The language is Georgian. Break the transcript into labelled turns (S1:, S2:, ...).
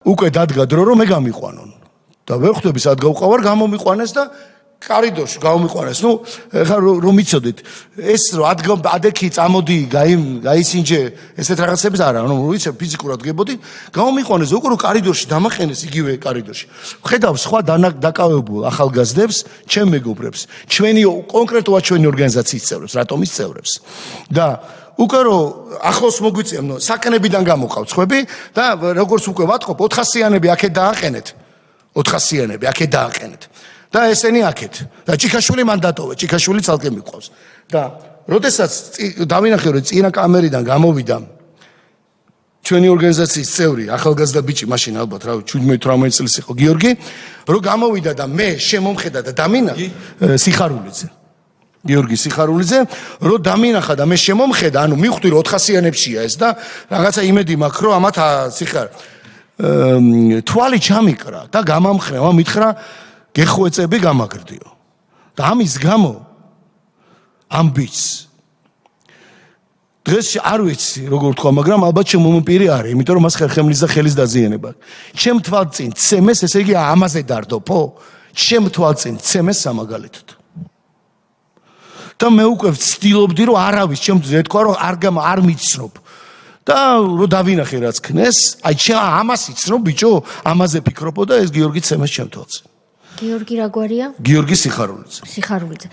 S1: უკვე დადგა დრო რომ მე გამიყვანონ და ვერ ხვდები სად გავყავარ გამომიყვანეს და კარიდორში გამომიყვანეს ნუ ეხლა რომ მიცოდით ეს რომ ადექი წამოდი გაისინჯე ესეთ რაღაცებს არა ნუ ვიცი ფიზიკურად გებოდი გამომიყვანეს უკვე რომ კარიდორში დამახენეს იგივე კარიდორში ხედავ სხვა დაკავებულ ახალგაზრდებს ჩემ მეგობრებს ჩვენი კონკრეტულად ჩვენი ორგანიზაციის წევრებს რატომის წევრებს და უკვე რომ ახლოს მოგვიწია ნუ საკნებიდან გამოყავ ცხები და როგორც უკვე ვატყობ 400-იანები აქეთ დააყენეთ 400-იანები აქეთ დააყენეთ და ესენი აქეთ და ჭიქაშვილი მან დატოვა ჭიქაშვილი ცალკე მიყვავს და როდესაც დავინახე რომ წინა კამერიდან გამოვიდა ჩვენი ორგანიზაციის წევრი ახალგაზრდა ბიჭი მაშინ ალბათ რა 17-18 წლის იყო გიორგი რომ გამოვიდა და მე შემომხედა და დამინახა სიხარულიძე გიორგი სიხარულიძე რომ დამინახა და მე შემომხედა ანუ მივხვდი რომ 400-იანებშია ეს და რაღაცა იმედი მაქვს რომ ამათ თვალი ჩამიკრა და გამამხრა მითხრა გეხვეწები გამაგრდიო და ამის გამო ამ ბიჭს დღეს არ ვიცი როგორ თქვა მაგრამ ალბათ შემომპირი არის იმიტომ რომ მას ხერხემლის და ხელის დაზიანება ჩემ თვალწინ ცემეს ესე იგი ამაზე დარდოფო ჩემ თვალწინ ცემეს სამაგალითოდ და მე უკვე ვცდილობდი რომ არავის ჩემზე ეთქვა რომ არ მიცნობ და რომ დავინახე რაც ქნეს აი ამას იცნობ ბიჭო ამაზე ფიქრობო და ეს გიორგი ცემეს ჩემ თვალწინ
S2: გიორგი რა გვარია?
S1: გიორგი სიხარულიძე.
S2: სიხარულიძე.